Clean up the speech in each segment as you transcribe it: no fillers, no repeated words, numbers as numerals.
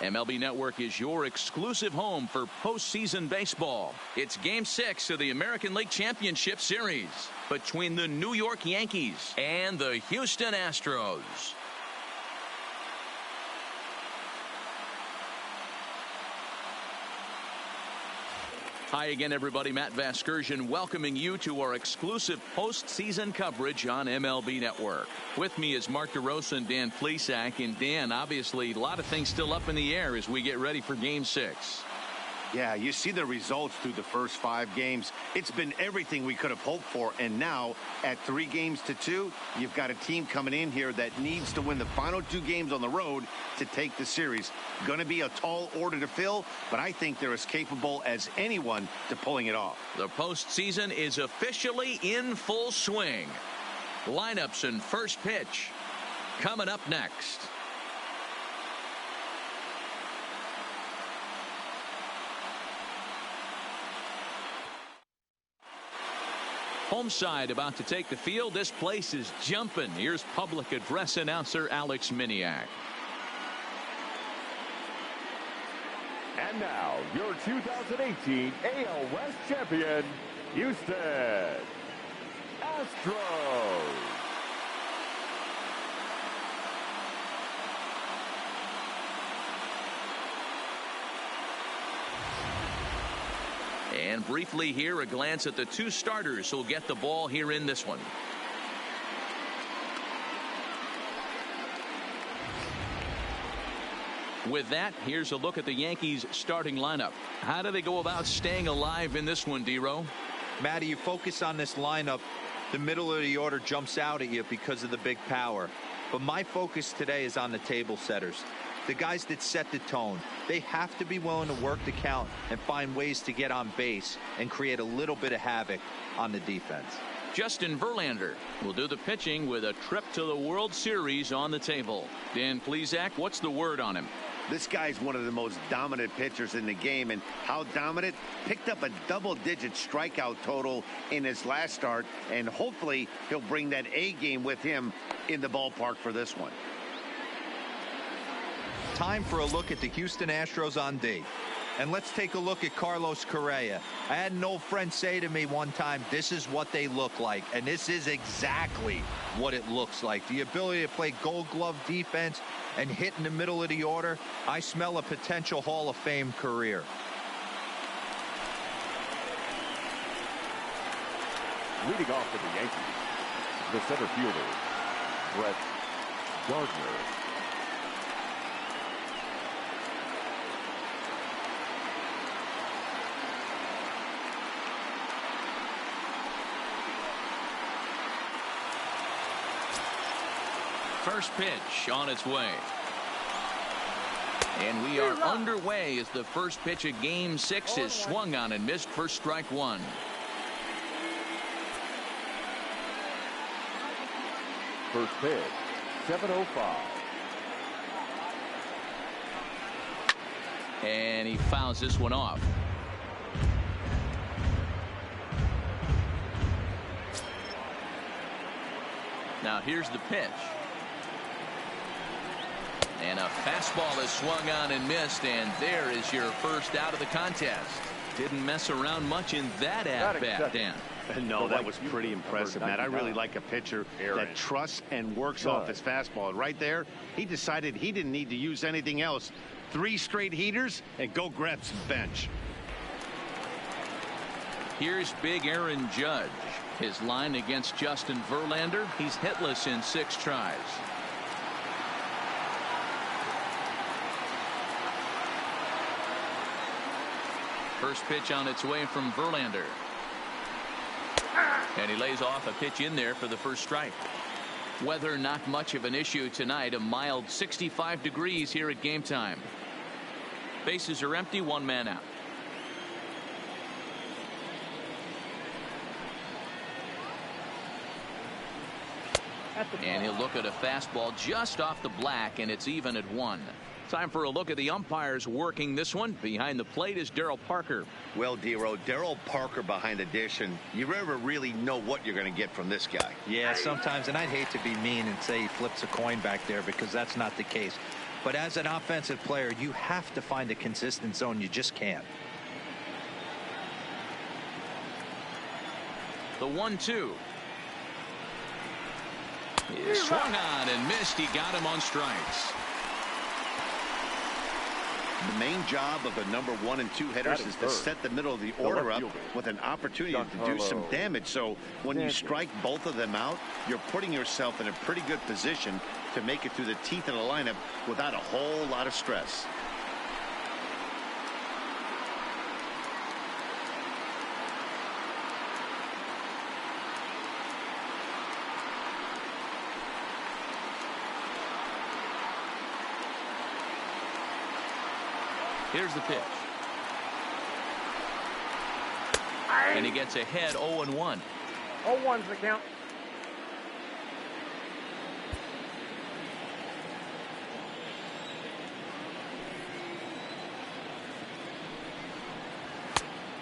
MLB Network is your exclusive home for postseason baseball. It's Game 6 of the American League Championship Series between the New York Yankees and the Houston Astros. Hi again, everybody. Matt Vasgersian welcoming you to our exclusive postseason coverage on MLB Network. With me is Mark DeRosa and Dan Plesac. And Dan, obviously, a lot of things still up in the air as we get ready for Game 6. Yeah, you see the results through the first 5 games. It's been everything we could have hoped for. And now, at 3-2, you've got a team coming in here that needs to win the final 2 games on the road to take the series. Going to be a tall order to fill, but I think they're as capable as anyone to pulling it off. The postseason is officially in full swing. Lineups and first pitch coming up next. Home side about to take the field. This place is jumping. Here's public address announcer Alex Miniak. And now, your 2018 AL West champion, Houston Astros. And briefly here, a glance at the 2 starters who'll get the ball here in this one. With that, here's a look at the Yankees starting lineup. How do they go about staying alive in this one, D-Row? Matty, you focus on this lineup, the middle of the order jumps out at you because of the big power. But my focus today is on the table setters. The guys that set the tone. They have to be willing to work the count and find ways to get on base and create a little bit of havoc on the defense. Justin Verlander will do the pitching with a trip to the World Series on the table. Dan Plesac, what's the word on him? This guy's one of the most dominant pitchers in the game, and how dominant? Picked up a double-digit strikeout total in his last start, and hopefully he'll bring that A game with him in the ballpark for this one. Time for a look at the Houston Astros on D. And let's take a look at Carlos Correa. I had an old friend say to me one time, this is what they look like. And this is exactly what it looks like. The ability to play gold glove defense and hit in the middle of the order. I smell a potential Hall of Fame career. Leading off for the Yankees, the center fielder, Brett Gardner. First pitch on its way. And we are underway as the first pitch of Game 6 is swung on and missed for strike 1. First pitch, 7:05. And he fouls this one off. Now here's the pitch. And a fastball is swung on and missed, and there is your first out of the contest. Didn't mess around much in that at-bat, Dan. No, that was pretty impressive, Matt. I really like a pitcher that trusts and works off his fastball. And right there, he decided he didn't need to use anything else. 3 straight heaters and go grab some bench. Here's big Aaron Judge. His line against Justin Verlander. He's hitless in 6 tries. First pitch on its way from Verlander. And he lays off a pitch in there for the first strike. Weather not much of an issue tonight. A mild 65 degrees here at game time. Bases are empty, 1 man out. And he'll look at a fastball just off the black, and it's even at 1. Time for a look at the umpires working this one. Behind the plate is Darryl Parker. Well, D-Row, Darryl Parker behind the dish, and you never really know what you're going to get from this guy. Yeah, sometimes, and I'd hate to be mean and say he flips a coin back there because that's not the case. But as an offensive player, you have to find a consistent zone. You just can't. The 1-2. He swung on and missed. He got him on strikes. The main job of the number 1 and 2 hitters is to set the middle of the order up with an opportunity to do some damage. So when you strike both of them out, you're putting yourself in a pretty good position to make it through the teeth of the lineup without a whole lot of stress. Here's the pitch. And he gets ahead 0-1. 0-1's the count.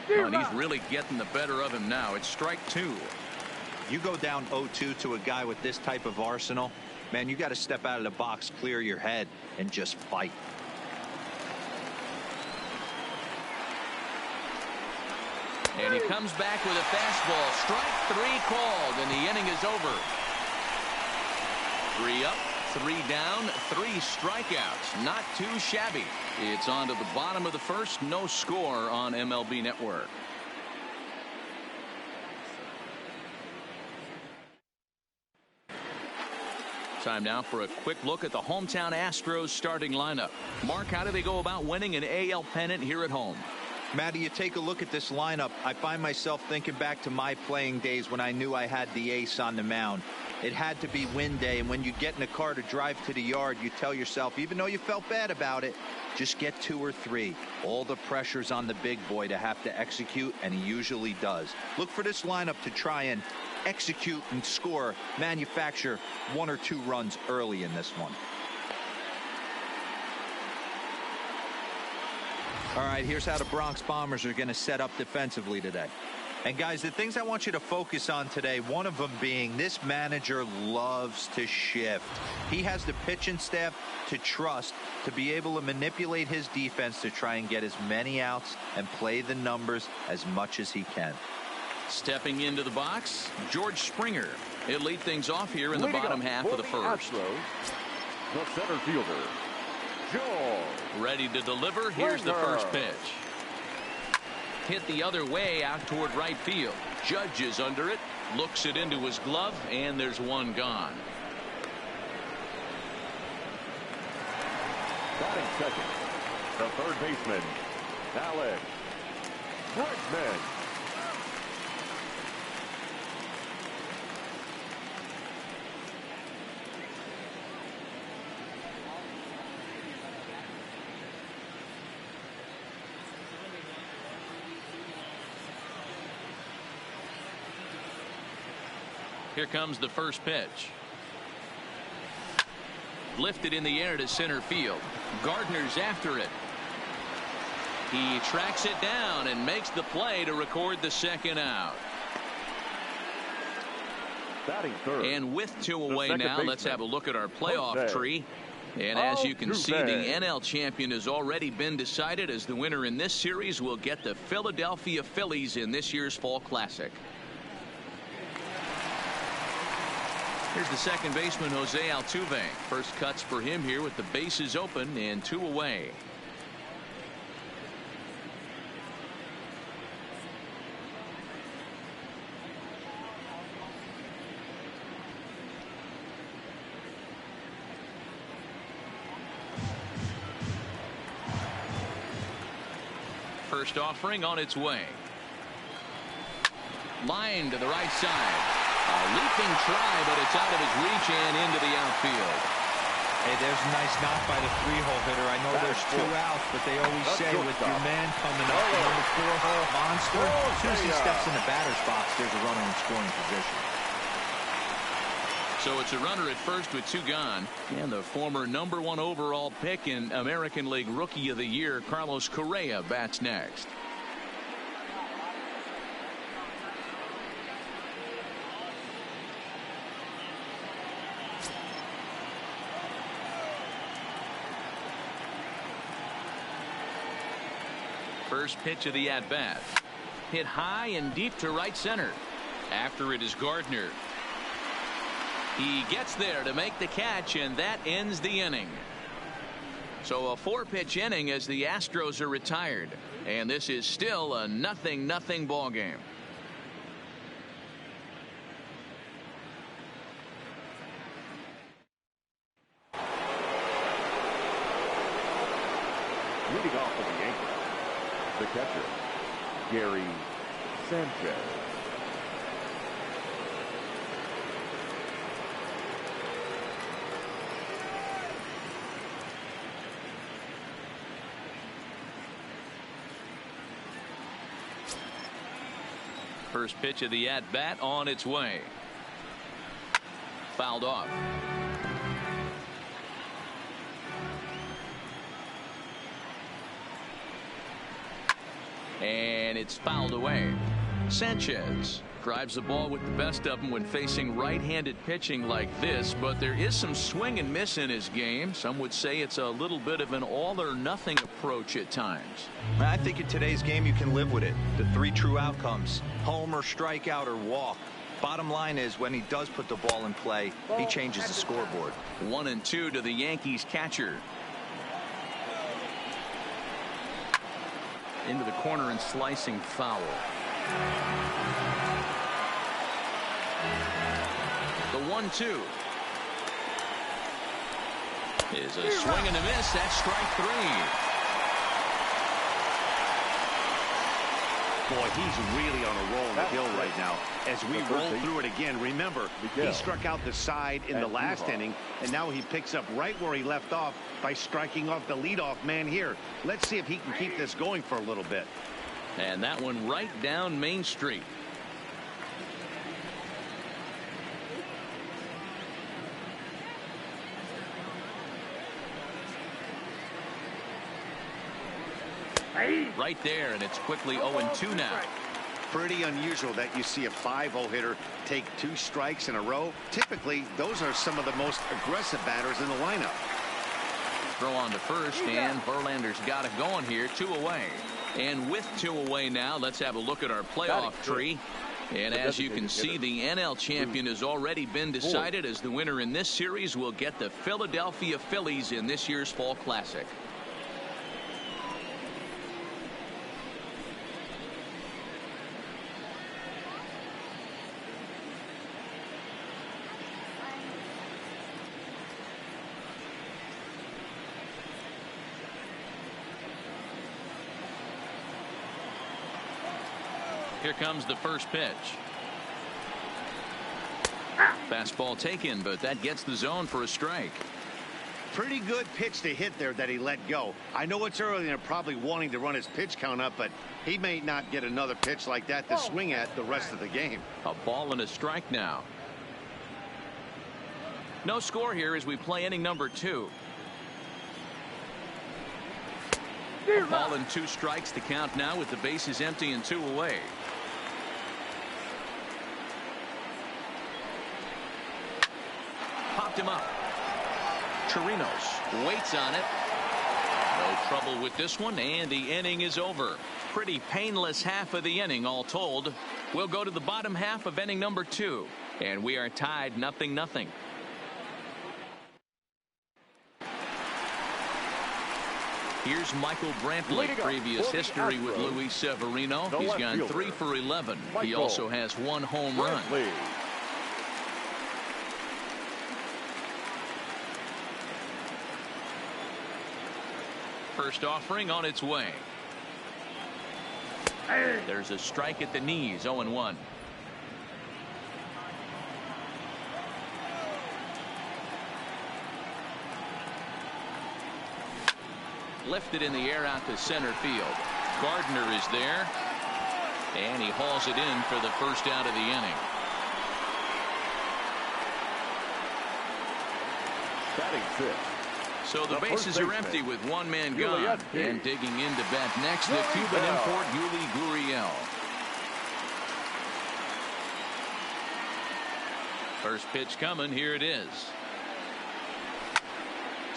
Oh, and he's really getting the better of him now. It's strike 2. You go down 0-2 to a guy with this type of arsenal, man, you got to step out of the box, clear your head, and just fight. And he comes back with a fastball. Strike 3 called, and the inning is over. 3 up, 3 down, 3 strikeouts. Not too shabby. It's on to the bottom of the first. No score on MLB Network. Time now for a quick look at the hometown Astros starting lineup. Mark, how do they go about winning an AL pennant here at home? Matty, you take a look at this lineup. I find myself thinking back to my playing days when I knew I had the ace on the mound. It had to be win day, and when you get in a car to drive to the yard, you tell yourself, even though you felt bad about it, just get 2 or 3. All the pressure's on the big boy to have to execute, and he usually does. Look for this lineup to try and execute and score, manufacture 1 or 2 runs early in this one. All right, here's how the Bronx Bombers are going to set up defensively today. And guys, the things I want you to focus on today, one of them being this manager loves to shift. He has the pitching staff to trust to be able to manipulate his defense to try and get as many outs and play the numbers as much as he can. Stepping into the box, George Springer. He'll lead things off here in the bottom half of the first. Astros, the center fielder, George. Ready to deliver. Here's the first pitch. Hit the other way out toward right field. Judge is under it, looks it into his glove, and there's one gone. Batting second, the third baseman, Alex Bregman. Here comes the first pitch. Lifted in the air to center field. Gardner's after it. He tracks it down and makes the play to record the second out. Batting third. And with 2 away now, baseman, let's have a look at our playoff Jose tree. And as you can see, the Altuve. NL champion has already been decided, as the winner in this series will get the Philadelphia Phillies in this year's Fall Classic. Here's the second baseman, Jose Altuve. First cuts for him here with the bases open and 2 away. First offering on its way. Line to the right side. A leaping try, but it's out of his reach and into the outfield. Hey, there's a nice knock by the 3-hole hitter. I know there's 2 outs, but they always say with your man coming up, the number 4-hole monster, as soon as he steps in the batter's box, there's a runner in scoring position. So it's a runner at first with 2 gone. And the former number 1 overall pick in American League Rookie of the Year, Carlos Correa, bats next. First pitch of the at-bat. Hit high and deep to right center. After it is Gardner. He gets there to make the catch, and that ends the inning. So a 4-pitch inning as the Astros are retired. And this is still a 0-0 ball game. Leading off for the Yankees, the catcher, Gary Sanchez. First pitch of the at-bat on its way. Fouled off. And it's fouled away. Sanchez drives the ball with the best of them when facing right-handed pitching like this, but there is some swing and miss in his game. Some would say it's a little bit of an all-or-nothing approach at times. I think in today's game you can live with it. The 3 true outcomes: homer, strikeout, or walk. Bottom line is, when he does put the ball in play, he changes the scoreboard. 1-2 to the Yankees catcher. Into the corner and slicing foul. The 1-2 is a swing and a miss. That's strike 3. Boy, he's really on a roll in the hill right now. As we roll through it again, remember, he struck out the side in the last inning, and now he picks up right where he left off by striking off the leadoff man here. Let's see if he can keep this going for a little bit. And that one right down Main Street. Right there, and it's quickly 0-2 now. Pretty unusual that you see a 5-0 hitter take 2 strikes in a row. Typically, those are some of the most aggressive batters in the lineup. Throw on to first, and Verlander's got it going here. 2 away. And with 2 away now, let's have a look at our playoff tree. And as you can see, the NL champion has already been decided, as the winner in this series will get the Philadelphia Phillies in this year's Fall Classic. Here comes the first pitch. Fastball taken, but that gets the zone for a strike. Pretty good pitch to hit there that he let go. I know it's early and they're probably wanting to run his pitch count up, but he may not get another pitch like that to swing at the rest of the game. A ball and a strike now. No score here as we play inning number 2. A ball and 2 strikes to count now with the bases empty and 2 away. Popped him up. Chirinos waits on it. No trouble with this one, and the inning is over. Pretty painless half of the inning all told. We'll go to the bottom half of inning number 2, and we are tied 0-0. Here's Michael Brantley. Previous history with Luis Severino. He's gone 3 for 11. He also has 1 home run. First offering on its way. There's a strike at the knees. 0-1. Lifted in the air out to center field. Gardner is there, and he hauls it in for the first out of the inning. Batting 5th. So the bases are empty with 1 man gone. And digging in to bat next, the Cuban import, Yuli Gurriel. First pitch coming. Here it is.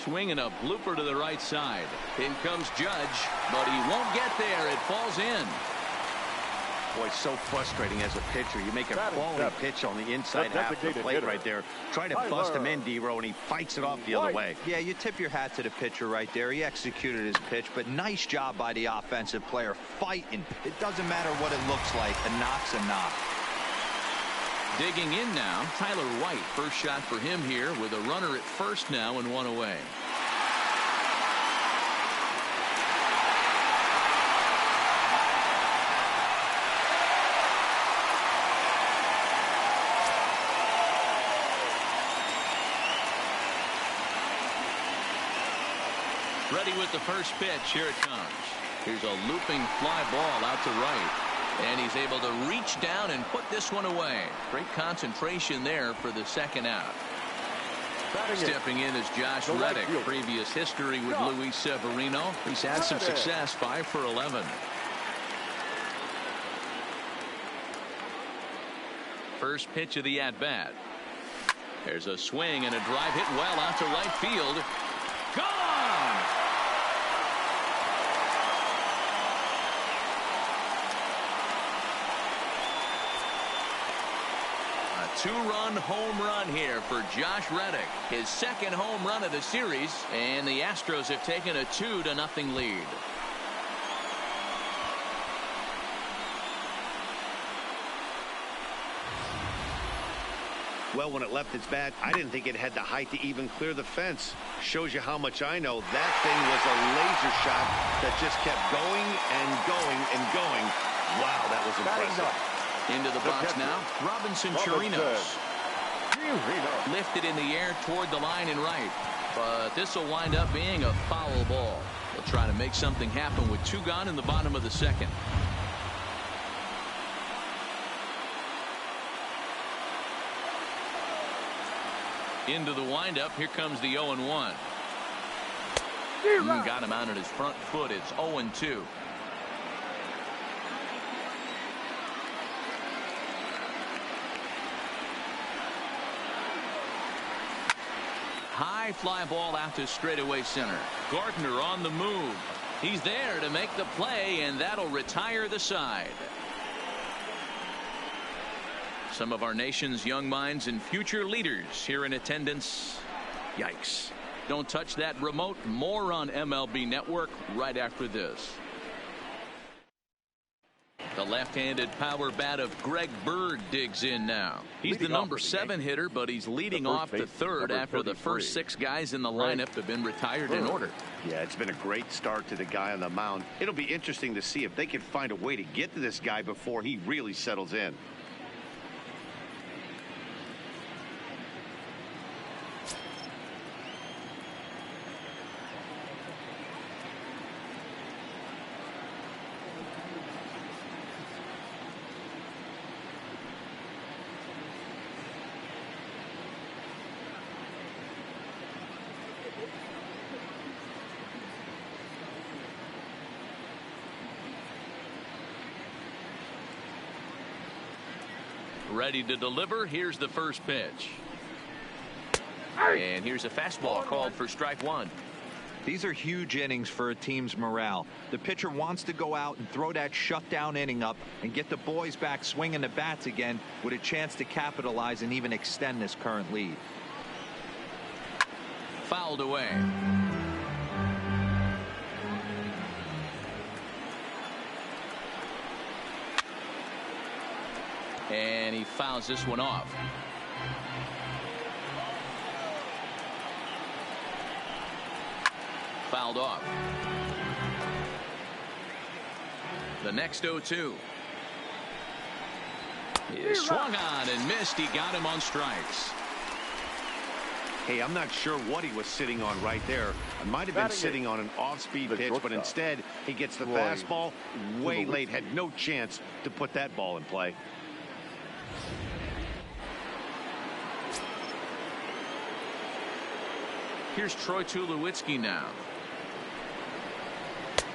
Swing and a blooper to the right side. In comes Judge, but he won't get there. It falls in. Boy, so frustrating as a pitcher. You make a quality pitch on the inside half of the plate right there. Try to bust him in, D-Row, and he fights it off the other way. Yeah, you tip your hat to the pitcher right there. He executed his pitch, but nice job by the offensive player fighting. It doesn't matter what it looks like. A knock's a knock. Digging in now, Tyler White. First shot for him here with a runner at first now and one away. Ready with the first pitch. Here it comes. Here's a looping fly ball out to right. And he's able to reach down and put this one away. Great concentration there for the second out. Stepping in is Josh Reddick. Previous history with Luis Severino. He's had some success, 5 for 11. First pitch of the at-bat. There's a swing and a drive hit well out to right field. Gone! Two-run home run here for Josh Reddick. His second home run of the series, and the Astros have taken a 2-0 lead. Well, when it left its bat, I didn't think it had the height to even clear the fence. Shows you how much I know. That thing was a laser shot that just kept going and going and going. Wow, that was impressive. Into the box now, Robinson Chirinos. Lifted in the air toward the line and right. But this will wind up being a foul ball. They'll try to make something happen with 2 gone in the bottom of the second. Into the windup. Here comes the 0-1. Got him out at his front foot. It's 0-2. High fly ball out to straightaway center. Gardner on the move. He's there to make the play, and that'll retire the side. Some of our nation's young minds and future leaders here in attendance. Yikes. Don't touch that remote. More on MLB Network right after this. The left-handed power bat of Greg Bird digs in now. He's the number 7 hitter, but he's leading off the third after the first 6 guys in the lineup have been retired in order. Yeah, it's been a great start to the guy on the mound. It'll be interesting to see if they can find a way to get to this guy before he really settles in. Ready to deliver. Here's the first pitch. And here's a fastball called for strike 1. These are huge innings for a team's morale. The pitcher wants to go out and throw that shutdown inning up and get the boys back swinging the bats again with a chance to capitalize and even extend this current lead. Fouled away. And he fouls this one off. Fouled off. The next 0-2. He swung on and missed. He got him on strikes. Hey, I'm not sure what he was sitting on right there. It might have been sitting on an off-speed pitch, but instead he gets the fastball way late. Had no chance to put that ball in play. Here's Troy Tulowitzki now,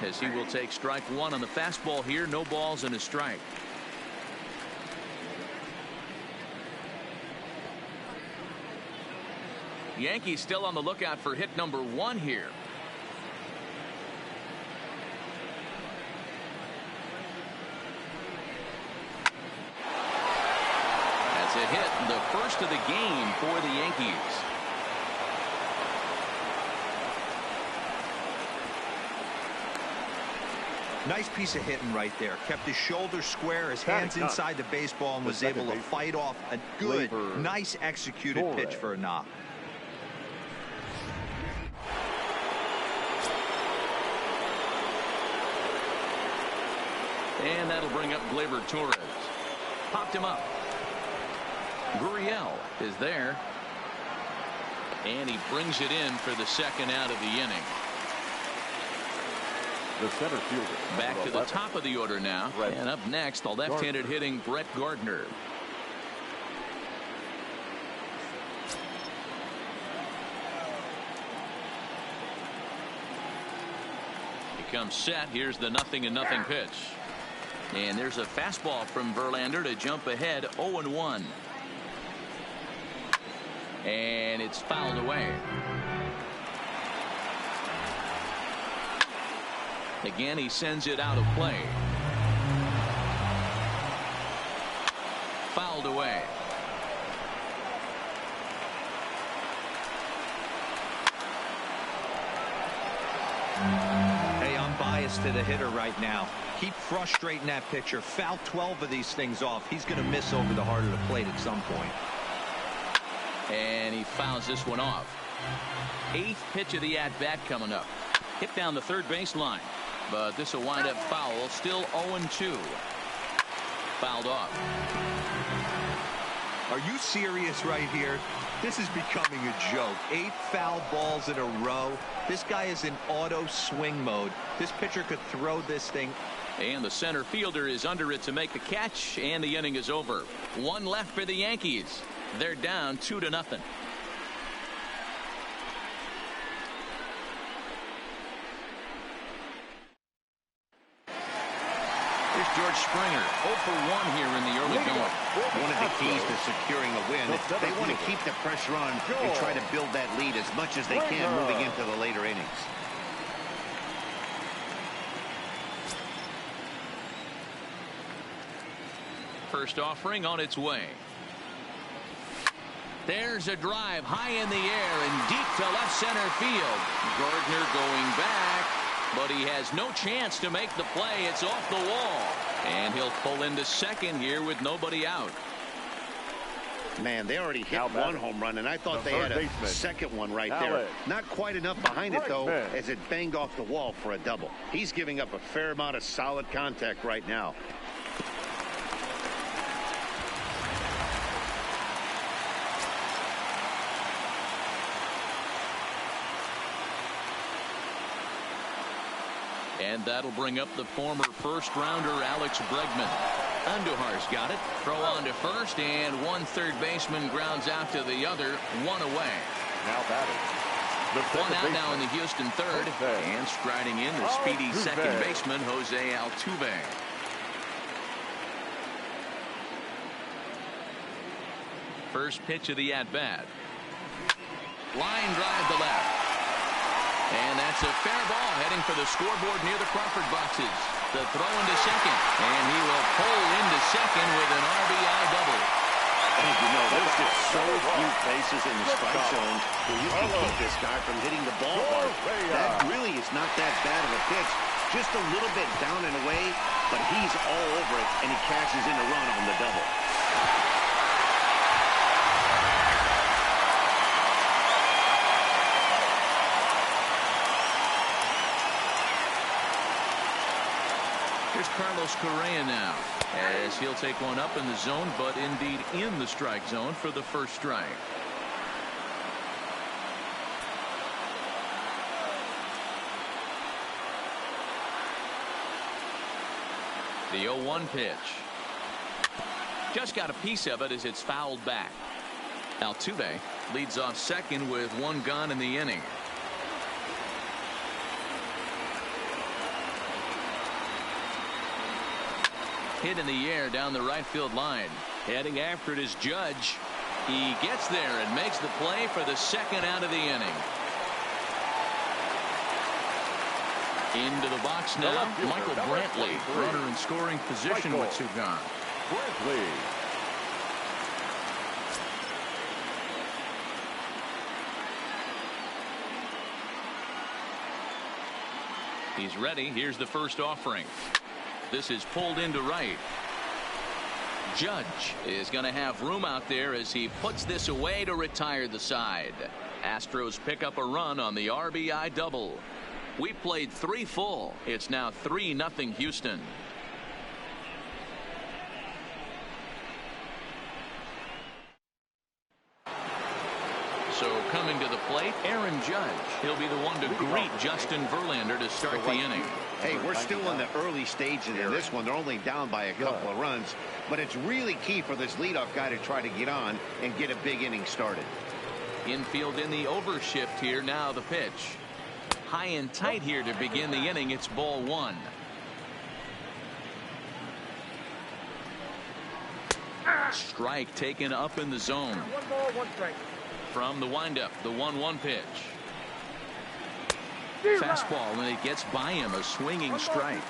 as he will take strike 1 on the fastball here. No balls and a strike. Yankees still on the lookout for hit number 1 here. That's a hit, the first of the game for the Yankees. Nice piece of hitting right there. Kept his shoulders square, his hands inside the baseball, and was able to fight off a good, nice executed pitch for a knock. And that'll bring up Gleyber Torres. Popped him up. Gurriel is there. And he brings it in for the second out of the inning. The center fielder. Back to the top of the order now. And up next, the left-handed hitting Brett Gardner. He comes set. Here's the 0-0 pitch. And there's a fastball from Verlander to jump ahead 0-1. And it's fouled away. Again, he sends it out of play. Fouled away. Hey, I'm biased to the hitter right now. Keep frustrating that pitcher. Foul 12 of these things off. He's going to miss over the heart of the plate at some point. And he fouls this one off. 8th pitch of the at-bat coming up. Hit down the third baseline. But this will wind up foul. Still 0-2. Fouled off. Are you serious right here? This is becoming a joke. 8 foul balls in a row. This guy is in auto swing mode. This pitcher could throw this thing. And the center fielder is under it to make the catch. And the inning is over. 1 left for the Yankees. They're down 2-0. Here's George Springer, 0 for 1 here in the early going. One of the keys to securing a win, they want to keep the pressure on and try to build that lead as much as they can moving into the later innings. First offering on its way. There's a drive high in the air and deep to left center field. Gardner going back, but he has no chance to make the play. It's off the wall, and he'll pull into second here with nobody out. Man, they already hit 1 home run, and I thought they had a second one right there. Not quite enough behind it, though, as it banged off the wall for a double. He's giving up a fair amount of solid contact right now. And that'll bring up the former first-rounder Alex Bregman. Andujar's got it. Throw on to first, and one third baseman grounds out to the other. 1 away. Now batting. 1 out now in the Houston third. And striding in the speedy second baseman, Jose Altuve. First pitch of the at-bat. Line drive to left. And that's a fair ball heading for the scoreboard near the Crawford boxes. The throw into second. And he will pull into second with an RBI double. And you know, there's just so few places in the strike zone where you can keep this guy from hitting the ball hard. That really is not that bad of a pitch. Just a little bit down and away, but he's all over it, and he cashes in a run on the double. Here's Carlos Correa now, as he'll take one up in the zone, but indeed in the strike zone for the first strike. The 0-1 pitch. Just got a piece of it as it's fouled back. Altuve leads off second with 1 gone in the inning. Hit in the air down the right field line. Heading after it is Judge. He gets there and makes the play for the second out of the inning. Into the box now, Michael Brantley, runner in scoring position with 2 gone. Brantley. He's ready. Here's the first offering. This is pulled into right. Judge is going to have room out there as he puts this away to retire the side. Astros pick up a run on the RBI double. We played 3 full. It's now 3-0 Houston. So coming to the plate, Aaron Judge. He'll be the one to greet Justin Verlander to start the inning. Hey, we're still in the early stages in this one. They're only down by a couple of runs, but it's really key for this leadoff guy to try to get on and get a big inning started. Infield in the overshift here. Now the pitch. High and tight here to begin the inning. It's ball 1. Strike taken up in the zone. 1 ball, 1 strike. From the windup, the 1-1 pitch. Fastball, and it gets by him. A swinging strike.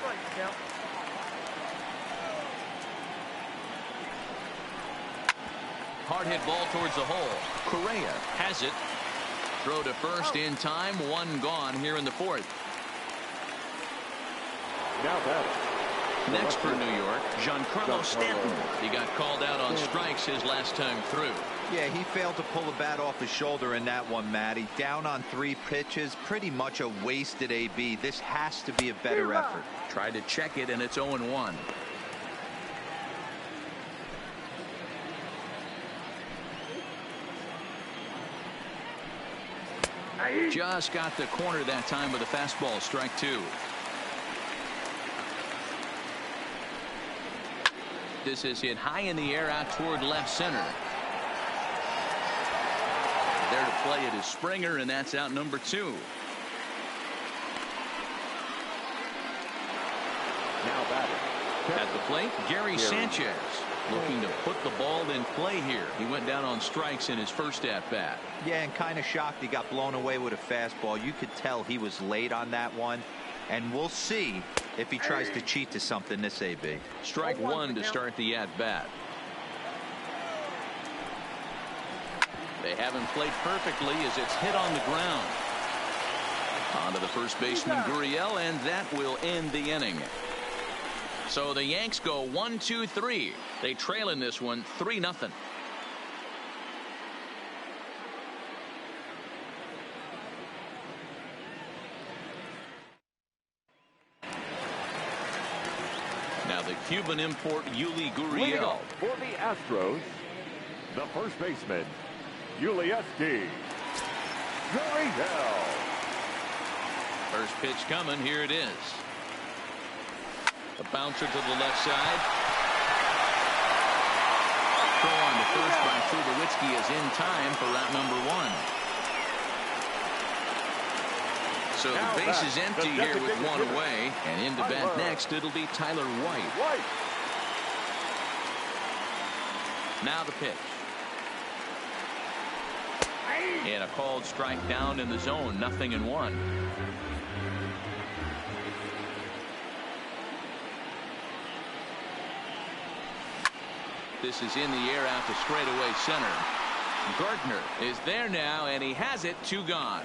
Hard hit ball towards the hole. Correa has it. Throw to first in time. 1 gone here in the 4th. Now batting. Next for New York, Giancarlo Stanton. He got called out on strikes his last time through. Yeah, he failed to pull the bat off his shoulder in that one, Matty. Down on 3 pitches. Pretty much a wasted AB. This has to be a better effort. Tried to check it, and it's 0-1. Just got the corner that time with a fastball. Strike 2. This is hit high in the air out toward left center. There to play it is Springer, and that's out number 2. Now batting. At the plate, Gary Sanchez looking to put the ball in play here. He went down on strikes in his first at bat. Yeah, and kind of shocked he got blown away with a fastball. You could tell he was late on that one, and we'll see if he tries to cheat to something this AB. Strike 1 to start the at bat. They haven't played perfectly as it's hit on the ground. On to the first baseman Gurriel, and that will end the inning. So the Yanks go 1-2-3. They trail in this one 3-0. Now the Cuban import Yuli Gurriel. For the Astros, the first baseman, Yuli Gurriel. First pitch coming. Here it is. A bouncer to the left side. Throw on to first by Tulowitzki is in time for route number 1. So the base is empty here with 1 away, and in to bat next it'll be Tyler White. Now the pitch. And a called strike down in the zone. 0-1. This is in the air out to straightaway center. Gardner is there now, and he has it. 2 gone.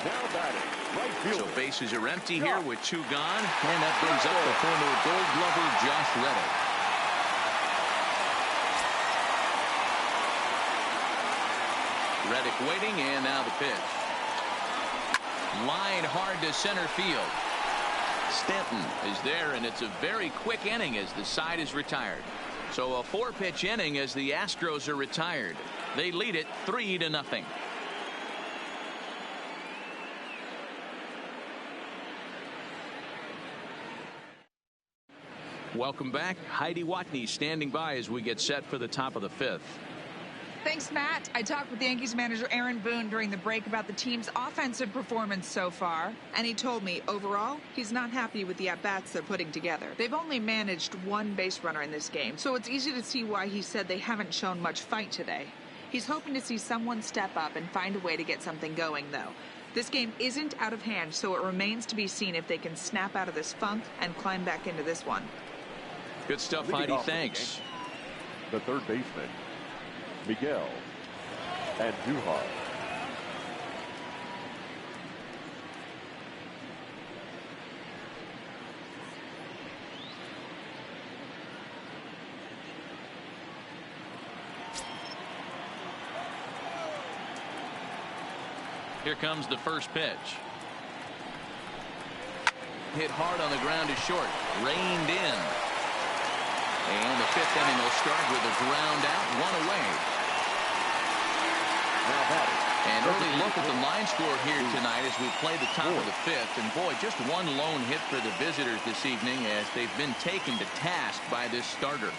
Now batting, right field. So bases are empty here with 2 gone, and that brings up the former Gold Glover Josh Reddick. Reddick waiting, and now the pitch. Line hard to center field. Stanton is there, and it's a very quick inning as the side is retired. So a 4-pitch inning as the Astros are retired. They lead it 3-0. Welcome back. Heidi Watney standing by as we get set for the top of the 5th. Thanks, Matt. I talked with Yankees manager Aaron Boone during the break about the team's offensive performance so far, and he told me overall he's not happy with the at-bats they're putting together. They've only managed 1 base runner in this game, so it's easy to see why he said they haven't shown much fight today. He's hoping to see someone step up and find a way to get something going, though. This game isn't out of hand, so it remains to be seen if they can snap out of this funk and climb back into this one. Good stuff, Heidi. Thanks. The third baseman, Miguel Andujar. Here comes the first pitch. Hit hard on the ground to short. Reined in. And the fifth inning will start with a ground out, one away. An early look at the line score here tonight as we play the top of the fifth. And boy, just one lone hit for the visitors this evening as they've been taken to task by this starter.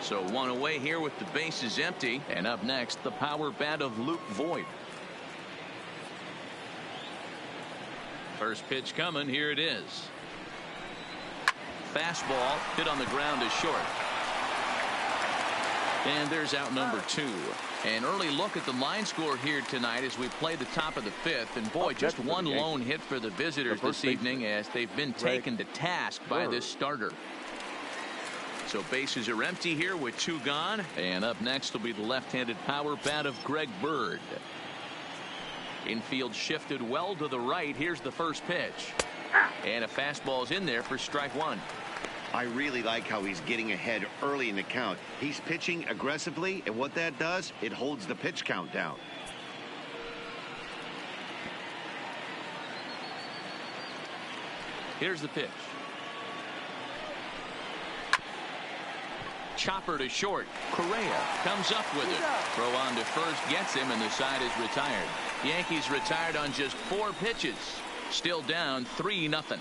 So one away here with the bases empty. And up next, the power bat of Luke Voigt. First pitch coming. Here it is. Fastball hit on the ground is short. And there's out number 2. An early look at the line score here tonight as we play the top of the fifth. And boy, just one lone hit for the visitors this evening as they've been taken to task by this starter. So bases are empty here with 2 gone. And up next will be the left-handed power bat of Greg Bird. Infield shifted well to the right. Here's the first pitch. And a fastball's in there for strike 1. I really like how he's getting ahead early in the count. He's pitching aggressively, and what that does, it holds the pitch count down. Here's the pitch. Chopper to short. Correa comes up with it. Throw on to first gets him, and the side is retired. Yankees retired on just 4 pitches. Still down 3-0.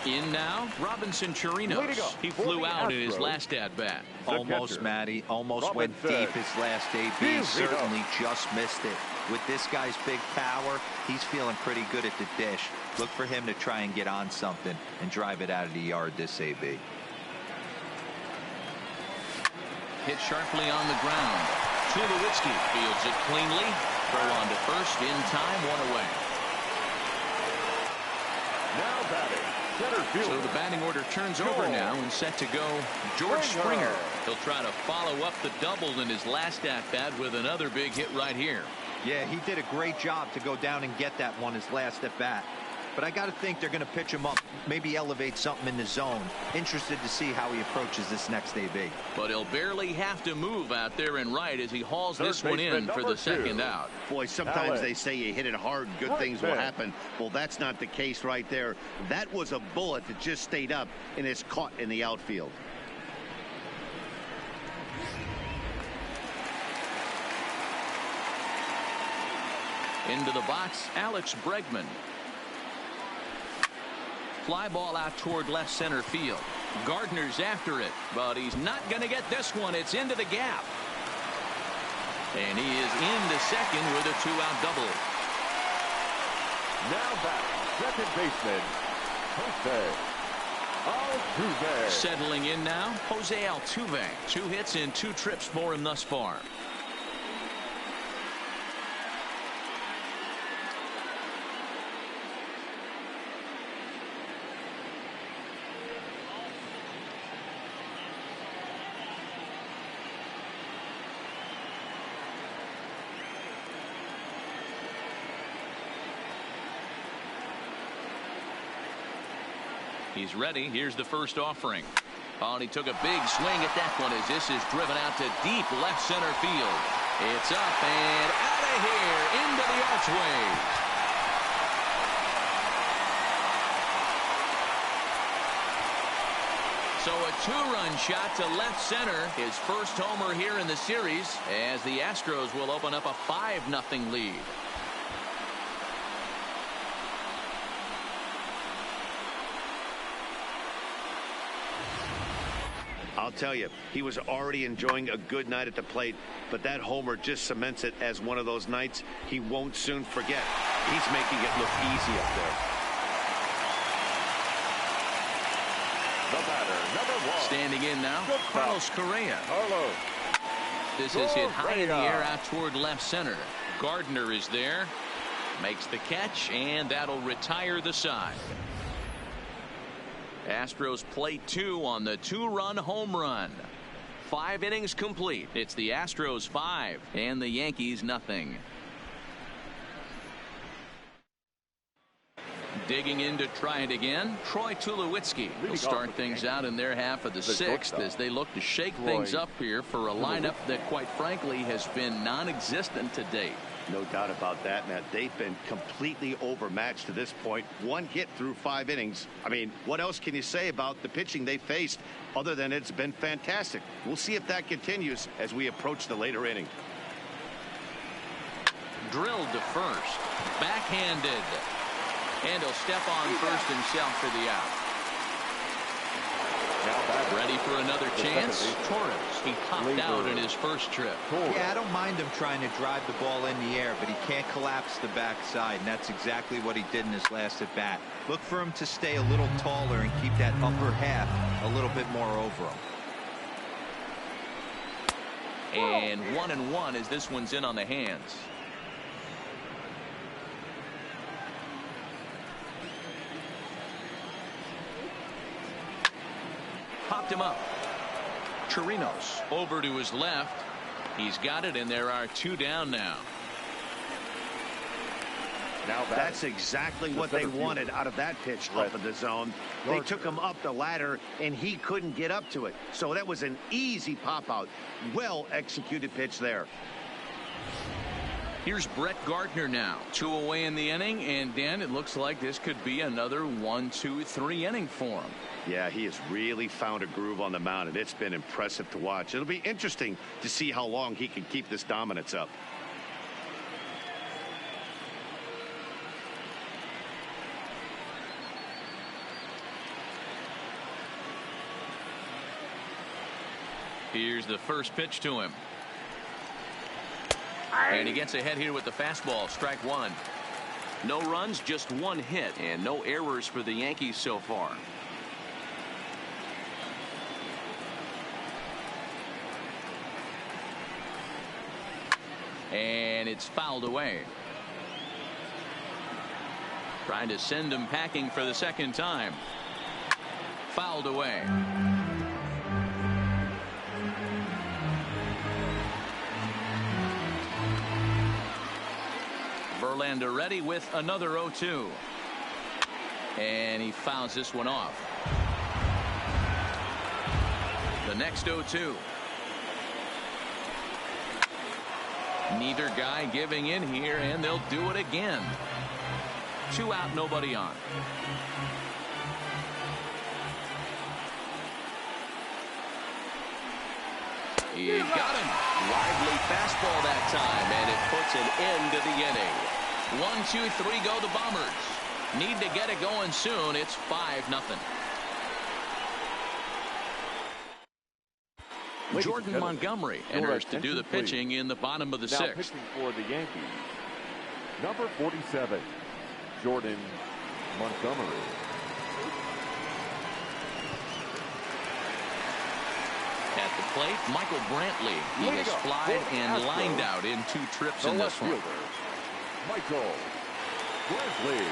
In now, Robinson Chirinos. He flew out in his last at-bat. Almost, Matty. Almost went deep his last AB. Certainly just missed it. With this guy's big power, he's feeling pretty good at the dish. Look for him to try and get on something and drive it out of the yard this AB. Hit sharply on the ground. Tulowitzki fields it cleanly. Throw on to first in time, 1 away. Now batting. So the batting order turns over now and set to go George Springer. He'll try to follow up the double in his last at-bat with another big hit right here. Yeah, he did a great job to go down and get that one his last at-bat. But I got to think they're going to pitch him up, maybe elevate something in the zone. Interested to see how he approaches this next AB. But he'll barely have to move out there and right as he hauls this one in for the second out. Boy, sometimes they say you hit it hard, good things will happen. Well, that's not the case right there. That was a bullet that just stayed up and is caught in the outfield. Into the box, Alex Bregman. Fly ball out toward left center field. Gardner's after it, but he's not going to get this one. It's into the gap. And he is into second with a 2-out double. Now back, second baseman, Jose Altuve. Settling in now, Jose Altuve. 2 hits in 2 trips for him thus far. He's ready. Here's the first offering. Oh, and he took a big swing at that one as this is driven out to deep left center field. It's up and out of here into the archway. So a 2-run shot to left center. His first homer here in the series as the Astros will open up a 5-0 lead. I'll tell you, he was already enjoying a good night at the plate, but that homer just cements it as one of those nights he won't soon forget. He's making it look easy up there. The batter, number 1. Standing in now, Carlos Correa. Carlos. This is hit high in the air out toward left center. Gardner is there, makes the catch, and that'll retire the side. Astros play 2 on the 2-run home run. 5 innings complete. It's the Astros 5 and the Yankees nothing. Digging in to try it again, Troy Tulowitzki will start things out in their half of the 6th as they look to shake things up here for a lineup that, quite frankly, has been non-existent to date. No doubt about that, Matt. They've been completely overmatched to this point. 1 hit through 5 innings. I mean, what else can you say about the pitching they faced other than it's been fantastic? We'll see if that continues as we approach the later inning. Drilled to first. Backhanded. And he'll step on first himself for the out. Ready for another chance. Torres. He popped out in his first trip. Yeah, I don't mind him trying to drive the ball in the air, but he can't collapse the backside, and that's exactly what he did in his last at bat. Look for him to stay a little taller and keep that upper half a little bit more over him. And 1-1 as this one's in on the hands. Popped him up. Chirinos over to his left. He's got it, and there are 2 down now. That's exactly what they wanted out of that pitch up in the zone. They took him up the ladder, and he couldn't get up to it. So that was an easy pop-out. Well-executed pitch there. Here's Brett Gardner now. 2 away in the inning, and Dan, it looks like this could be another 1-2-3 inning for him. Yeah, he has really found a groove on the mound, and it's been impressive to watch. It'll be interesting to see how long he can keep this dominance up. Here's the first pitch to him. And he gets ahead here with the fastball. Strike 1. No runs, just 1 hit, and no errors for the Yankees so far. And it's fouled away. Trying to send him packing for the 2nd time. Fouled away. Verlander ready with another 0-2. And he fouls this one off. The next 0-2. Neither guy giving in here, and they'll do it again. 2 out, nobody on. He got him. Lively fastball that time, and it puts an end to the inning. 1-2-3 go the Bombers. Need to get it going soon. It's 5-0. Jordan Montgomery enters to do the pitching in the bottom of the 6th. Pitching for the Yankees, number 47, Jordan Montgomery. At the plate, Michael Brantley. He has flied and lined out in 2 trips in this one. Michael Brantley.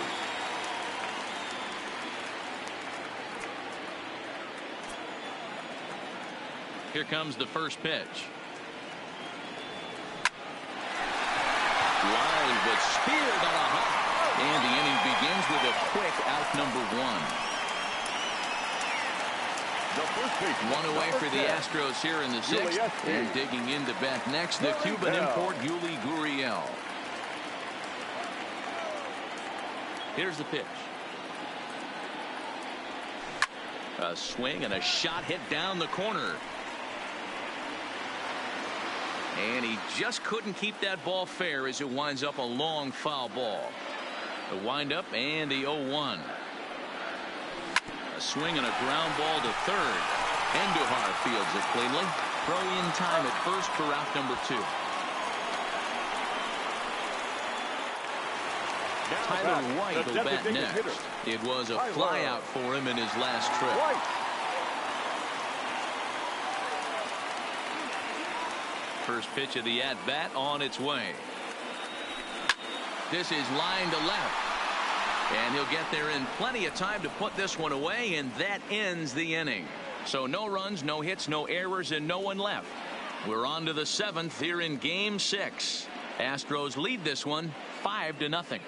Here comes the first pitch. Line, but speared on a hop. And the inning begins with a quick out number 1. 1 away for the Astros here in the 6th. And digging into bat next, the Cuban import Yuli Gurriel. Here's the pitch. A swing and a shot hit down the corner. And he just couldn't keep that ball fair as it winds up a long foul ball. The windup and the 0-1. A swing and a ground ball to third. Andujar fields it cleanly. Throw in time at first for out number 2. Tyler White will bat next. It was a flyout for him in his last trip. First pitch of the at-bat on its way. This is line to left. And he'll get there in plenty of time to put this one away, and that ends the inning. So no runs, no hits, no errors, and no one left. We're on to the 7th here in Game 6. Astros lead this one 5-0.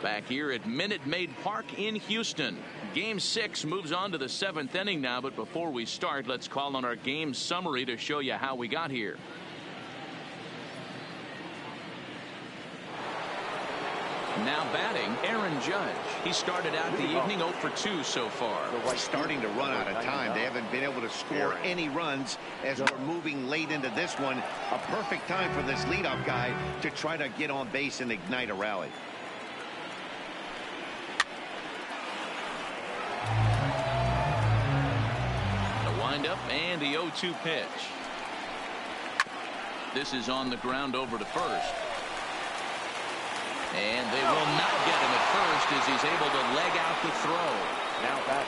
Back here at Minute Maid Park in Houston. Game 6 moves on to the 7th inning now, but before we start, let's call on our game summary to show you how we got here. Now batting, Aaron Judge. He started out the evening 0 for 2 so far. Starting to run out of time. They haven't been able to score any runs as we're moving late into this one. A perfect time for this leadoff guy to try to get on base and ignite a rally. The windup and the 0-2 pitch. This is on the ground over to first. And they will not get him at first as he's able to leg out the throw. Now back.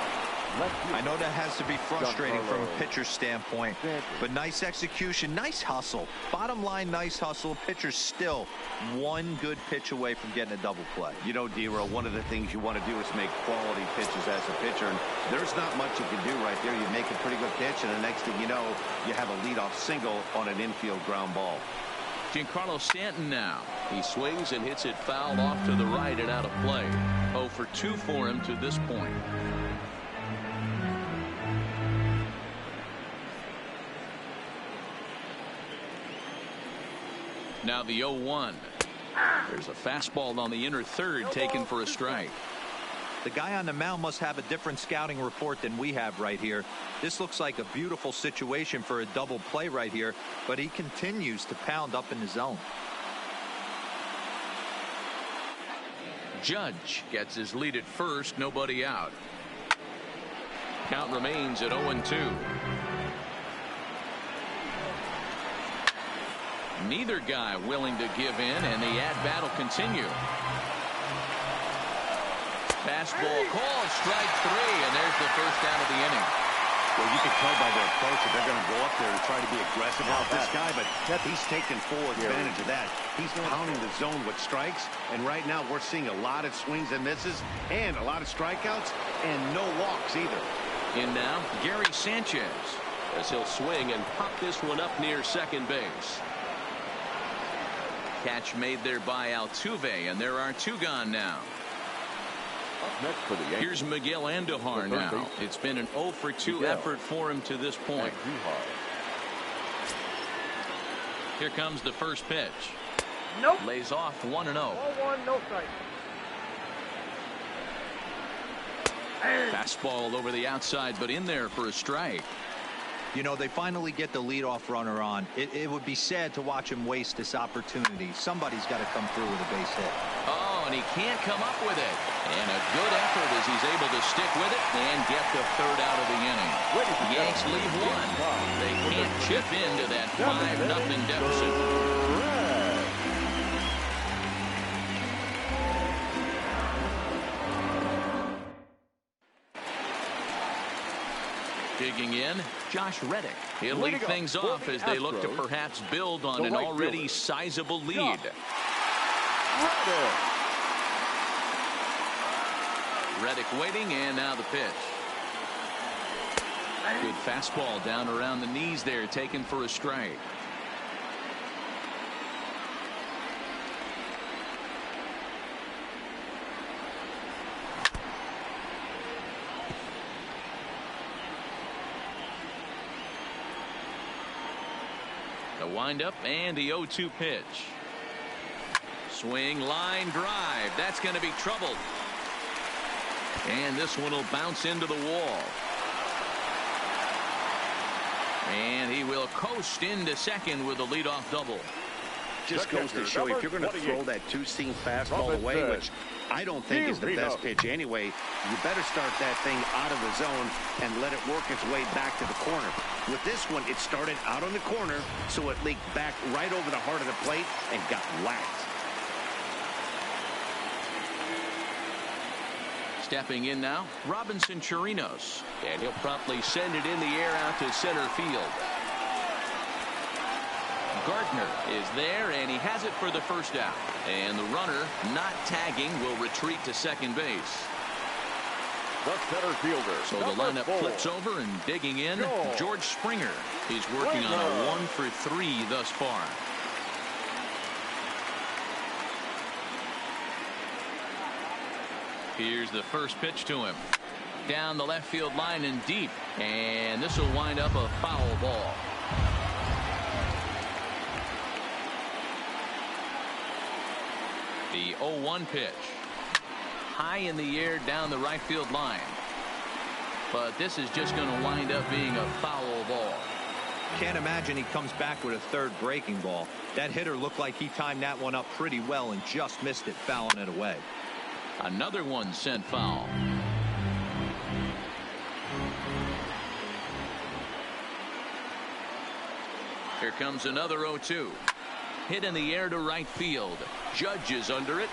I know that has to be frustrating from a pitcher's standpoint, but nice execution, nice hustle. Bottom line, nice hustle. Pitcher's still one good pitch away from getting a double play. You know, D-Row, one of the things you want to do is make quality pitches as a pitcher, and there's not much you can do right there. You make a pretty good pitch, and the next thing you know, you have a leadoff single on an infield ground ball. Giancarlo Stanton now. He swings and hits it foul off to the right and out of play. 0 for 2 for him to this point. Now the 0-1. There's a fastball on the inner third taken for a strike. The guy on the mound must have a different scouting report than we have right here. This looks like a beautiful situation for a double play right here, but he continues to pound up in the zone. Judge gets his lead at first, nobody out. Count remains at 0-2. Neither guy willing to give in, and the at-bat will continue. Fastball called, strike 3, and there's the first out of the inning. Well, you can tell by their approach that they're going to go up there and try to be aggressive with this guy, but he's taking full advantage of that. He's pounding the zone with strikes, and right now we're seeing a lot of swings and misses and a lot of strikeouts and no walks either. In now, Gary Sanchez, as he'll swing and pop this one up near second base. Catch made there by Altuve, and there are 2 gone now. Next for the Yankees. Here's Miguel Andujar now. It's been an 0 for 2 effort for him to this point. Here comes the first pitch. Nope. Lays off 1-0. 0-1, no strike. Fastball over the outside, but in there for a strike. You know, they finally get the leadoff runner on. It would be sad to watch him waste this opportunity. Somebody's got to come through with a base hit. Oh, and he can't come up with it. And a good effort as he's able to stick with it and get the third out of the inning. The Yanks leave 1. They can't chip into that 5-0 deficit. Digging in, Josh Reddick. He'll lead things off as they look to perhaps build on an already sizable lead. Reddick waiting, and now the pitch. Good fastball down around the knees there, taken for a strike. The windup and the 0-2 pitch. Swing, line drive. That's going to be troubled. And this one will bounce into the wall. And he will coast into second with a leadoff double. Just goes to show if you're going to throw that two-seam fastball away, which I don't think is the best pitch anyway, you better start that thing out of the zone and let it work its way back to the corner. With this one, it started out on the corner, so it leaked back right over the heart of the plate and got whacked. Stepping in now, Robinson Chirinos, and he'll promptly send it in the air out to center field. Gardner is there, and he has it for the first out. And the runner, not tagging, will retreat to second base. The center fielder. So the lineup flips over, and digging in, George Springer. He's working on a 1-for-3 thus far. Here's the first pitch to him. Down the left field line and deep. And this will wind up a foul ball. The 0-1 pitch. High in the air down the right field line. But this is just going to wind up being a foul ball. Can't imagine he comes back with a third breaking ball. That hitter looked like he timed that one up pretty well and just missed it, fouling it away. Another one sent foul. Here comes another 0-2. Hit in the air to right field. Judge is under it.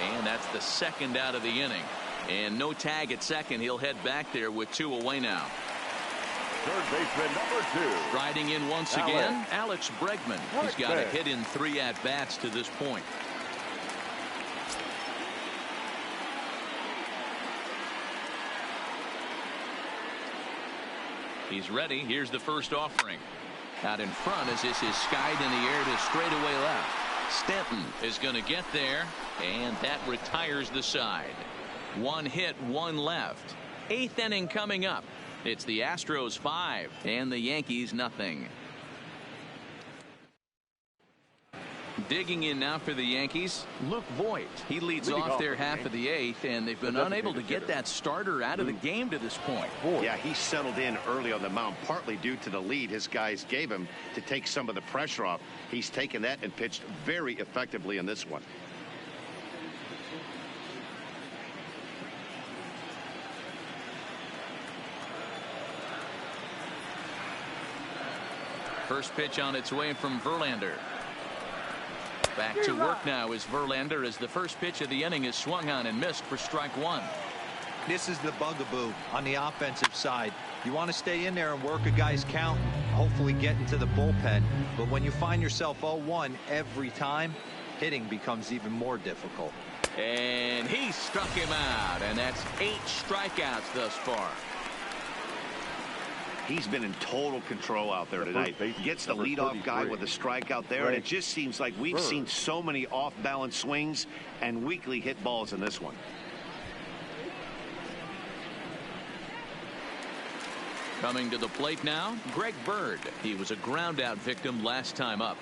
And that's the second out of the inning. And no tag at second. He'll head back there with 2 away now. Third baseman number 2. Riding in once again, Alex Bregman. He's got a hit in 3 at-bats to this point. He's ready. Here's the first offering. Out in front as this is skied in the air to straightaway left. Stanton is going to get there, and that retires the side. 1 hit, 1 left. 8th inning coming up. It's the Astros 5 and the Yankees nothing. Digging in now for the Yankees, Luke Voigt. He leads off their half of the 8th, and they've been unable to get that starter out of the game to this point. Yeah, he settled in early on the mound, partly due to the lead his guys gave him to take some of the pressure off. He's taken that and pitched very effectively in this one. First pitch on its way from Verlander. Back to work now is Verlander as the first pitch of the inning is swung on and missed for strike 1. This is the bugaboo on the offensive side. You want to stay in there and work a guy's count, hopefully get into the bullpen. But when you find yourself 0-1 every time, hitting becomes even more difficult. And he struck him out, and that's 8 strikeouts thus far. He's been in total control out there tonight. Gets the leadoff guy with a strikeout there, and it just seems like we've seen so many off-balance swings and weakly hit balls in this one. Coming to the plate now, Greg Bird. He was a ground-out victim last time up.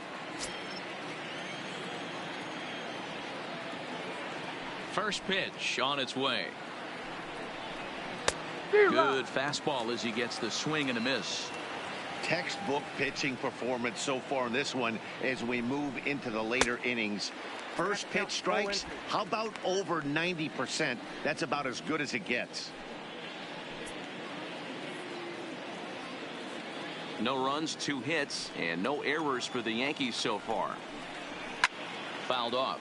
First pitch on its way. Good fastball as he gets the swing and a miss. Textbook pitching performance so far in this one as we move into the later innings. First pitch strikes, how about over 90%? That's about as good as it gets. No runs, 2 hits, and no errors for the Yankees so far. Fouled off.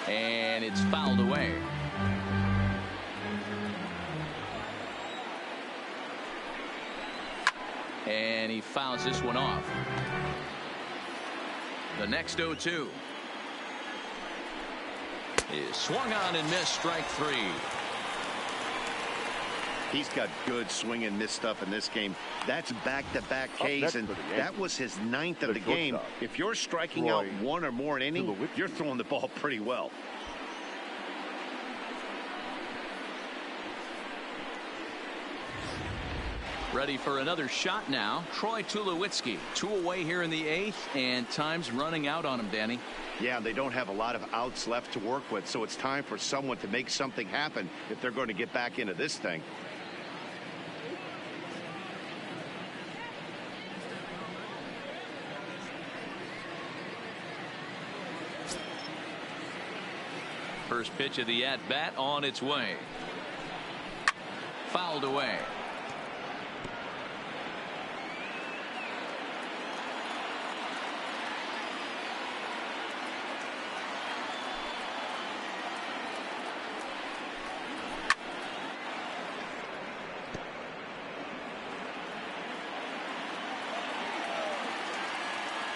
And it's fouled away. And he fouls this one off. The next 0-2 is swung on and missed, strike 3. He's got good swing and miss stuff in this game. That's back-to-back Ks, and that was his 9th of the game. If you're striking out 1 or more an inning, you're throwing the ball pretty well. Ready for another shot now. Troy Tulowitzki. 2 away here in the 8th, and time's running out on him, Danny. Yeah, they don't have a lot of outs left to work with, so it's time for someone to make something happen if they're going to get back into this thing. First pitch of the at-bat on its way. Fouled away.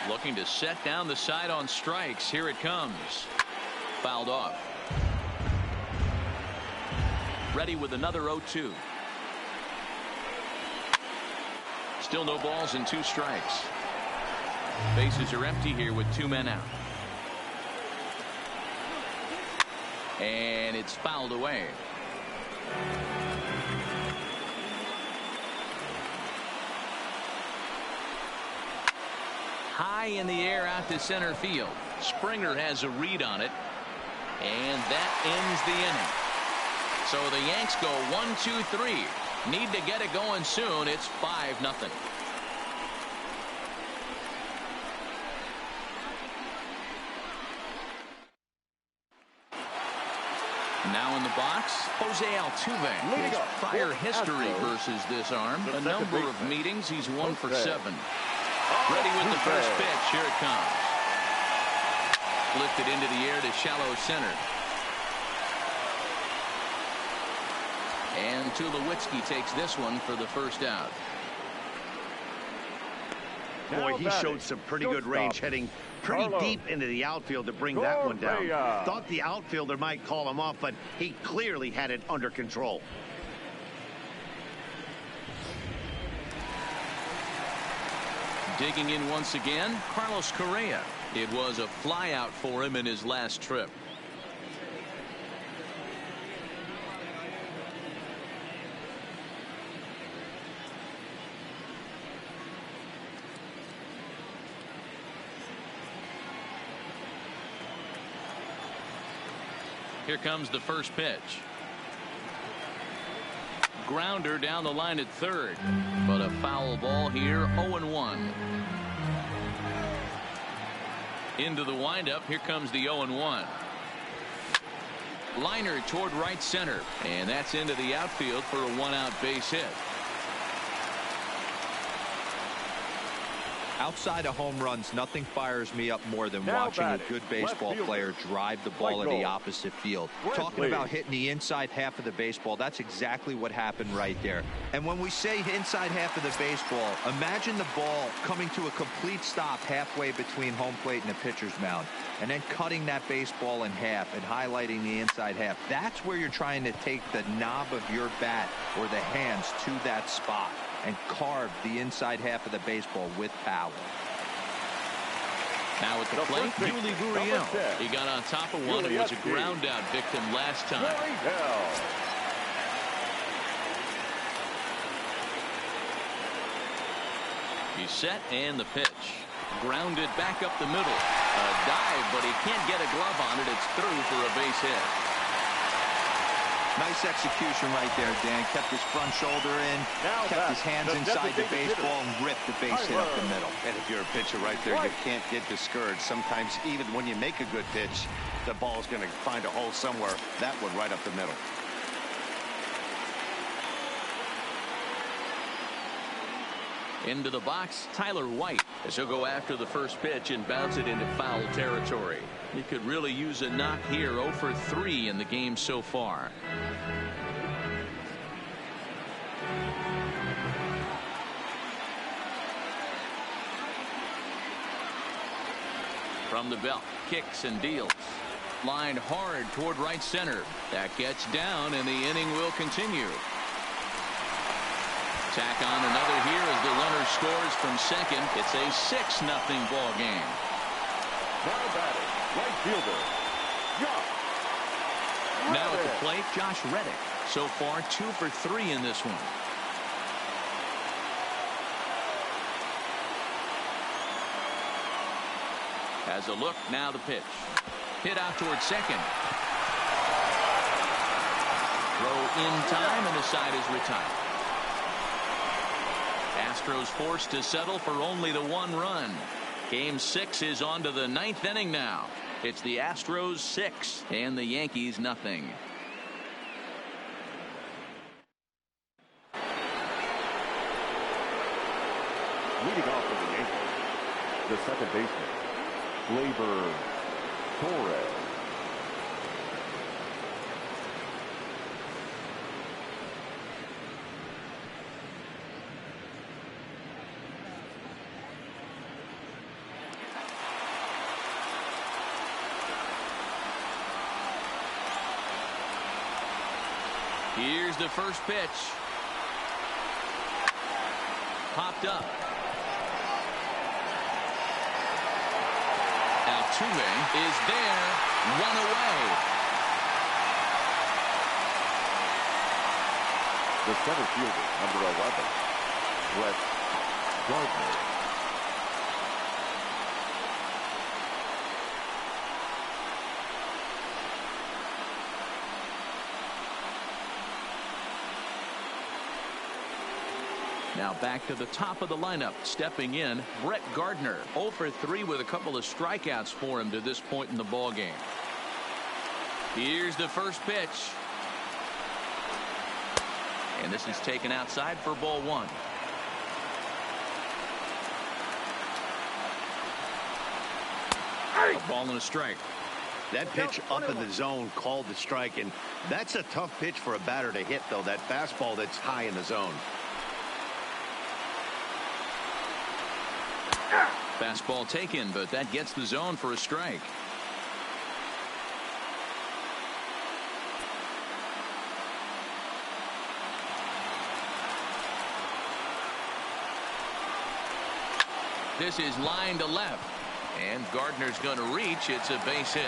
Looking to set down the side on strikes. Here it comes. Fouled off. Ready with another 0-2. Still no balls and 2 strikes. Bases are empty here with 2 men out. And it's fouled away. High in the air out to center field. Springer has a read on it. And that ends the inning. So the Yanks go 1-2-3. Need to get it going soon. It's 5-0. Now in the box, Jose Altuve. His prior history versus this arm. A number of meetings. He's 1 for 7. Ready with the first pitch. Here it comes. Lifted into the air to shallow center. And Tulowitzki takes this one for the first out. Boy, he showed some pretty good range, heading pretty deep into the outfield to bring that one down. Thought the outfielder might call him off, but he clearly had it under control. Digging in once again, Carlos Correa. It was a flyout for him in his last trip. Here comes the first pitch. Grounder down the line at third, but a foul ball here. 0-1. Into the windup. Here comes the 0-1. Liner toward right center, and that's into the outfield for a 1-out base hit. Outside of home runs, nothing fires me up more than watching a good baseball player drive the ball in the opposite field. Talking about hitting the inside half of the baseball, that's exactly what happened right there. And when we say inside half of the baseball, imagine the ball coming to a complete stop halfway between home plate and the pitcher's mound, and then cutting that baseball in half and highlighting the inside half. That's where you're trying to take the knob of your bat or the hands to that spot and carve the inside half of the baseball with power. Now at the plate, Yuli Gurriel. He got on top of one and was a ground out victim last time. He's set, and the pitch. Grounded back up the middle. A dive, but he can't get a glove on it. It's through for a base hit. Nice execution right there, Dan. Kept his front shoulder in, kept his hands inside the baseball, and ripped the base hit up the middle. And if you're a pitcher right there, you can't get discouraged. Sometimes even when you make a good pitch, the ball's going to find a hole somewhere. That one right up the middle. Into the box, Tyler White, as he'll go after the first pitch and bounce it into foul territory. He could really use a knock here. 0 for 3 in the game so far. From the belt, kicks and deals. Lined hard toward right center. That gets down, and the inning will continue. Tack on another here as the runner scores from second. It's a 6-0 ball game. Now batting, right fielder, Josh Now at the plate, Josh Reddick. So far, 2 for 3 in this one. Has a look, now the pitch. Hit out towards second. Throw in time, and the side is retired. Astros forced to settle for only the 1 run. Game 6 is on to the 9th inning now. It's the Astros 6 and the Yankees nothing. Leading off for the Yankees, the second baseman, Gleyber Torres. Here's the first pitch. Popped up. Altuve is there. One away. The center fielder, number 11, Brett Gardner. Now back to the top of the lineup. Stepping in, Brett Gardner. 0 for 3 with a couple of strikeouts for him to this point in the ball game. Here's the first pitch. And this is taken outside for ball 1. A ball and a strike. That pitch up in the zone called the strike, and that's a tough pitch for a batter to hit, though. That fastball that's high in the zone. Fastball taken, but that gets the zone for a strike. This is line to left, and Gardner's going to reach. It's a base hit.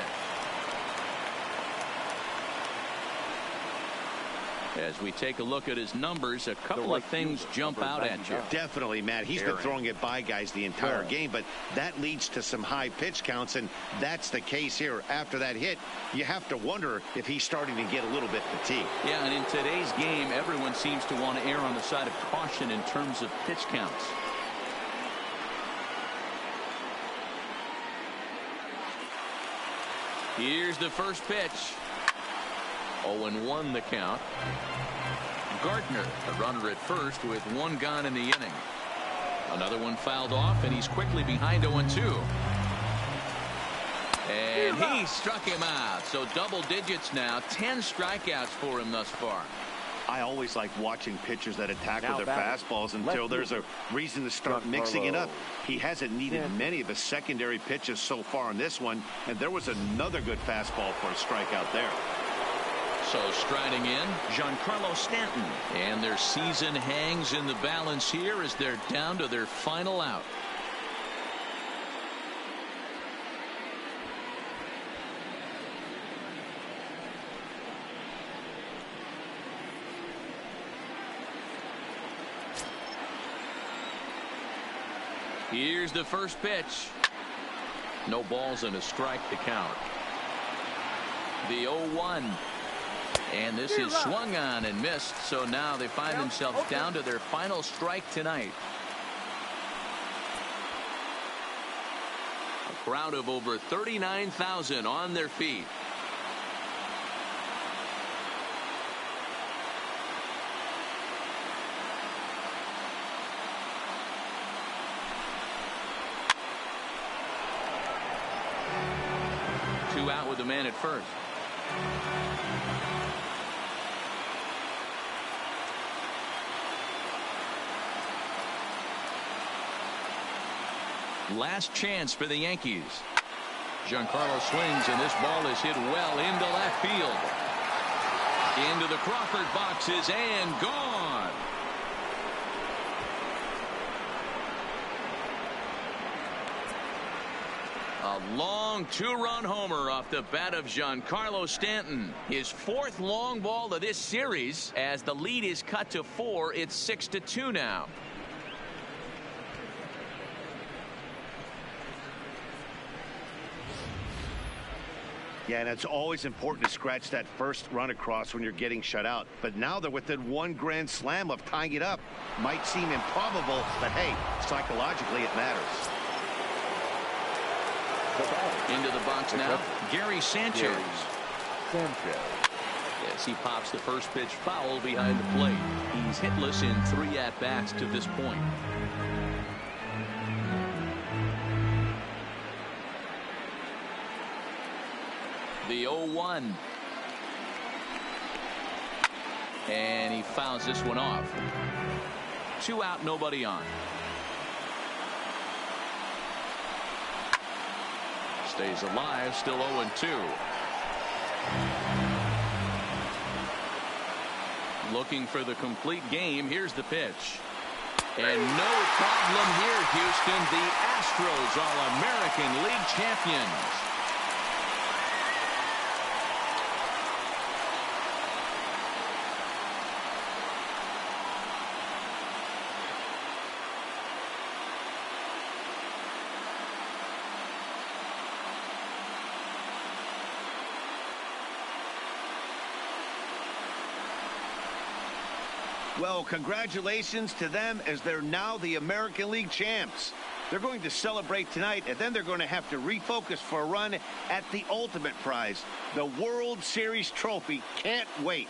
As we take a look at his numbers, a couple of things jump out at you. Definitely, Matt. He's been throwing it by guys the entire game, but that leads to some high pitch counts, and that's the case here. After that hit, you have to wonder if he's starting to get a little bit fatigued. Yeah, and in today's game, everyone seems to want to err on the side of caution in terms of pitch counts. Here's the first pitch. 0-1 the count. Gardner, a runner at first with 1 gone in the inning. Another one fouled off, and he's quickly behind 0-2. And he struck him out. So double digits now. 10 strikeouts for him thus far. I always like watching pitchers that attack with their fastballs until there's a reason to start mixing it up. He hasn't needed many of his secondary pitches so far in this one, and there was another good fastball for a strikeout there. So striding in, Giancarlo Stanton. And their season hangs in the balance here as they're down to their final out. Here's the first pitch. No balls and a strike to count. The 0-1. And this is swung on and missed, so now they find themselves down to their final strike tonight. A crowd of over 39,000 on their feet. Two out with the man at first. Last chance for the Yankees. Giancarlo swings, and this ball is hit well into left field. Into the Crawford boxes and gone. A long 2-run homer off the bat of Giancarlo Stanton. His 4th long ball of this series. As the lead is cut to 4, it's 6-2 now. Yeah, and it's always important to scratch that first run across when you're getting shut out. But now they're within one grand slam of tying it up. Might seem improbable, but hey, psychologically it matters. Into the box now, Gary Sanchez. Sanchez. Yes, he pops the first pitch foul behind the plate. He's hitless in 3 at-bats to this point. The 0-1. And he fouls this one off. 2 out, nobody on. Stays alive, still 0-2. Looking for the complete game. Here's the pitch. And no problem here, Houston. The Astros are American League champions. Well, congratulations to them as they're now the American League champs. They're going to celebrate tonight, and then they're going to have to refocus for a run at the ultimate prize, the World Series trophy. Can't wait.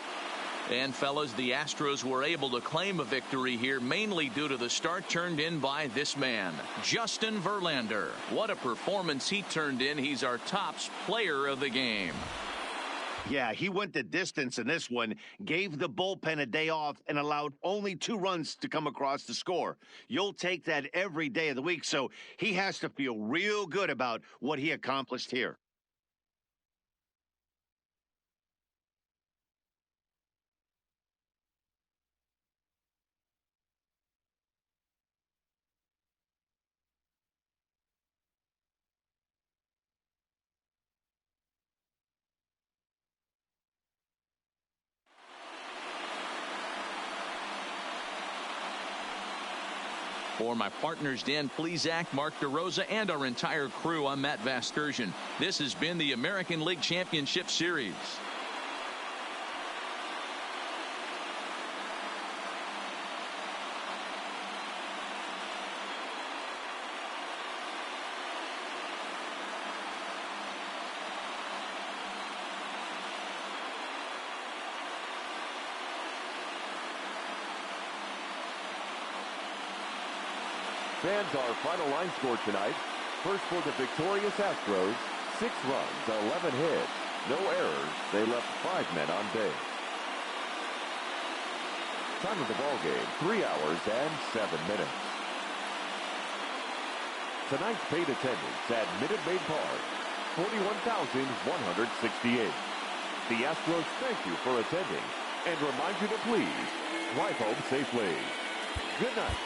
And, fellas, the Astros were able to claim a victory here, mainly due to the start turned in by this man, Justin Verlander. What a performance he turned in. He's our top player of the game. Yeah, he went the distance in this one, gave the bullpen a day off, and allowed only 2 runs to come across the score. You'll take that every day of the week, so he has to feel real good about what he accomplished here. For my partners, Dan Plesac, Mark DeRosa, and our entire crew, I'm Matt Vasgersian. This has been the American League Championship Series. Fans, our final line score tonight. First for the victorious Astros, 6 runs, 11 hits, no errors. They left 5 men on base. Time of the ball game, 3 hours and 7 minutes. Tonight's paid attendance at Minute Maid Park, 41,168. The Astros thank you for attending and remind you to please drive home safely. Good night.